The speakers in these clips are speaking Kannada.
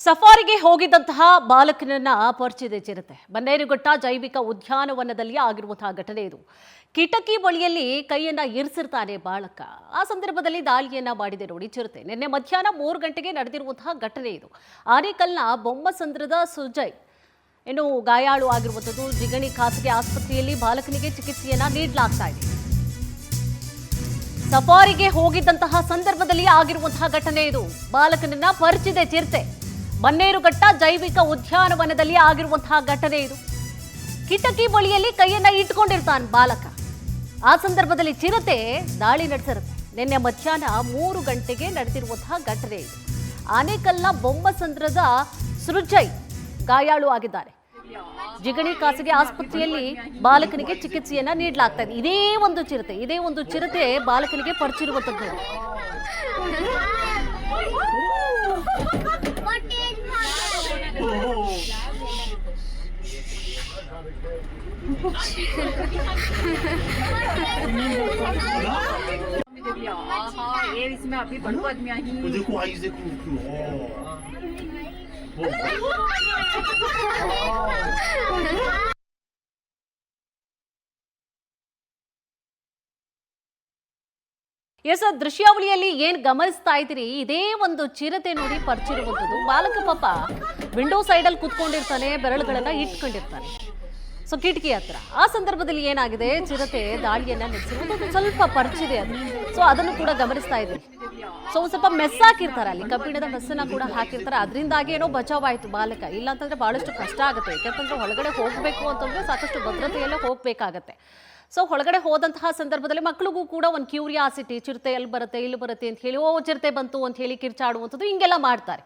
ಸಫಾರಿಗೆ ಹೋಗಿದ್ದಂತಹ ಬಾಲಕನನ್ನ ಪರ್ಚಿದೆ ಚಿರತೆ. ಬನ್ನೇರುಘಟ್ಟ ಜೈವಿಕ ಉದ್ಯಾನವನದಲ್ಲಿ ಆಗಿರುವಂತಹ ಘಟನೆ ಇದು. ಕಿಟಕಿ ಬಳಿಯಲ್ಲಿ ಕೈಯನ್ನ ಇರಿಸಿರ್ತಾನೆ ಬಾಲಕ. ಆ ಸಂದರ್ಭದಲ್ಲಿ ದಾಳಿಯನ್ನ ಮಾಡಿದೆ ನೋಡಿ ಚಿರತೆ. ನಿನ್ನೆ ಮಧ್ಯಾಹ್ನ 3 ಗಂಟೆಗೆ ನಡೆದಿರುವಂತಹ ಘಟನೆ ಇದು. ಆನೇಕಲ್ನ ಬೊಮ್ಮಸಂದ್ರದ ಸುಜಯ್ ಇನ್ನು ಗಾಯಾಳು ಆಗಿರುವಂಥದ್ದು. ಜಿಗಣಿ ಖಾಸಗಿ ಆಸ್ಪತ್ರೆಯಲ್ಲಿ ಬಾಲಕನಿಗೆ ಚಿಕಿತ್ಸೆಯನ್ನ ನೀಡಲಾಗ್ತಾ ಇದೆ. ಸಫಾರಿಗೆ ಹೋಗಿದ್ದಂತಹ ಸಂದರ್ಭದಲ್ಲಿ ಆಗಿರುವಂತಹ ಘಟನೆ ಇದು. ಬಾಲಕನನ್ನ ಪರ್ಚಿದೆ ಚಿರತೆ. ಬನ್ನೇರುಘಟ್ಟ ಜೈವಿಕ ಉದ್ಯಾನವನದಲ್ಲಿ ಆಗಿರುವಂತಹ ಘಟನೆ ಇದು. ಕಿಟಕಿ ಬಳಿಯಲ್ಲಿ ಕೈಯನ್ನ ಇಟ್ಕೊಂಡಿರ್ತಾನೆ ಬಾಲಕ. ಆ ಸಂದರ್ಭದಲ್ಲಿ ಚಿರತೆ ದಾಳಿ ನಡೆಸಿರುತ್ತೆ. ನಿನ್ನೆ ಮಧ್ಯಾಹ್ನ 3 ಗಂಟೆಗೆ ನಡೆದಿರುವಂತಹ ಘಟನೆ ಇದು. ಆನೇಕಲ್ನ ಬೊಮ್ಮಸಂದ್ರದ ಸೃಜಯ್ ಗಾಯಾಳು ಆಗಿದ್ದಾರೆ. ಜಿಗಣಿ ಖಾಸಗಿ ಆಸ್ಪತ್ರೆಯಲ್ಲಿ ಬಾಲಕನಿಗೆ ಚಿಕಿತ್ಸೆಯನ್ನ ನೀಡಲಾಗ್ತಾ ಇದೆ. ಇದೇ ಒಂದು ಚಿರತೆ ಬಾಲಕನಿಗೆ ಪರ್ಚಿರುವಂತದ್ದು. ये इसमें अभी बड़ू आदमी आई देखो आई देखो ಎಸ್, ದೃಶ್ಯಾವಳಿಯಲ್ಲಿ ಏನ್ ಗಮನಿಸ್ತಾ ಇದ್ದೀರಿ, ಇದೇ ಒಂದು ಚಿರತೆ ನೋಡಿ ಪರ್ಚಿರುವಂಥದ್ದು. ಬಾಲಕ ಪಾಪ ವಿಂಡೋ ಸೈಡಲ್ಲಿ ಕೂತ್ಕೊಂಡಿರ್ತಾನೆ, ಬೆರಳುಗಳನ್ನ ಇಟ್ಕೊಂಡಿರ್ತಾನೆ ಸೊ ಕಿಟಕಿ ಹತ್ರ. ಆ ಸಂದರ್ಭದಲ್ಲಿ ಏನಾಗಿದೆ, ಚಿರತೆ ದಾಳಿಯನ್ನ ನಡೆಸಿರುವಂಥದ್ದು. ಸ್ವಲ್ಪ ಪರ್ಚಿದೆ ಅದು. ಸೊ ಅದನ್ನು ಕೂಡ ಗಮನಿಸ್ತಾ ಇದ್ದೀರಿ. ಸೊ ಸ್ವಲ್ಪ ಮೆಸ್ ಹಾಕಿರ್ತಾರೆ, ಅಲ್ಲಿ ಕಬ್ಬಿಣದ ಮೆಸ್ಸನ್ನ ಕೂಡ ಹಾಕಿರ್ತಾರೆ. ಅದರಿಂದಾಗಿ ಏನೋ ಬಚಾವಾಯ್ತು ಬಾಲಕ. ಇಲ್ಲ ಅಂತಂದ್ರೆ ಬಹಳಷ್ಟು ಕಷ್ಟ ಆಗುತ್ತೆ. ಯಾಕಂತಂದ್ರೆ ಒಳಗಡೆ ಹೋಗ್ಬೇಕು ಅಂತಂದ್ರೆ ಸಾಕಷ್ಟು ಭದ್ರತೆಯಲ್ಲೇ ಹೋಗ್ಬೇಕಾಗತ್ತೆ. ಸೊ ಒಳಗಡೆ ಹೋದಂತಹ ಸಂದರ್ಭದಲ್ಲಿ ಮಕ್ಕಳಿಗೂ ಕೂಡ ಒಂದು ಕ್ಯೂರಿಯಾಸಿಟಿ, ಚಿರತೆ ಎಲ್ಲಿ ಬರುತ್ತೆ ಇಲ್ಲಿ ಬರುತ್ತೆ ಅಂತ ಹೇಳಿ, ಚಿರತೆ ಬಂತು ಅಂತ ಹೇಳಿ ಕಿರ್ಚಾಡುವಂಥದ್ದು, ಹಿಂಗೆಲ್ಲ ಮಾಡ್ತಾರೆ.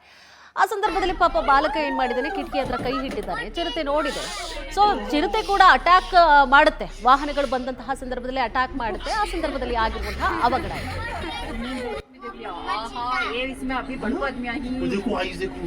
ಆ ಸಂದರ್ಭದಲ್ಲಿ ಪಾಪ ಬಾಲಕ ಏನ್ ಮಾಡಿದ್ದಾನೆ, ಕಿಟಕಿ ಹತ್ರ ಕೈ ಇಟ್ಟಿದ್ದಾನೆ. ಚಿರತೆ ನೋಡಿದೆ. ಸೊ ಚಿರತೆ ಕೂಡ ಅಟ್ಯಾಕ್ ಮಾಡುತ್ತೆ, ವಾಹನಗಳು ಬಂದಂತಹ ಸಂದರ್ಭದಲ್ಲಿ ಅಟ್ಯಾಕ್ ಮಾಡುತ್ತೆ. ಆ ಸಂದರ್ಭದಲ್ಲಿ ಆಗಿರುವಂತಹ ಅವಘಡ ये इसमें अभी बड़ू आदमी आई देखो आई देखो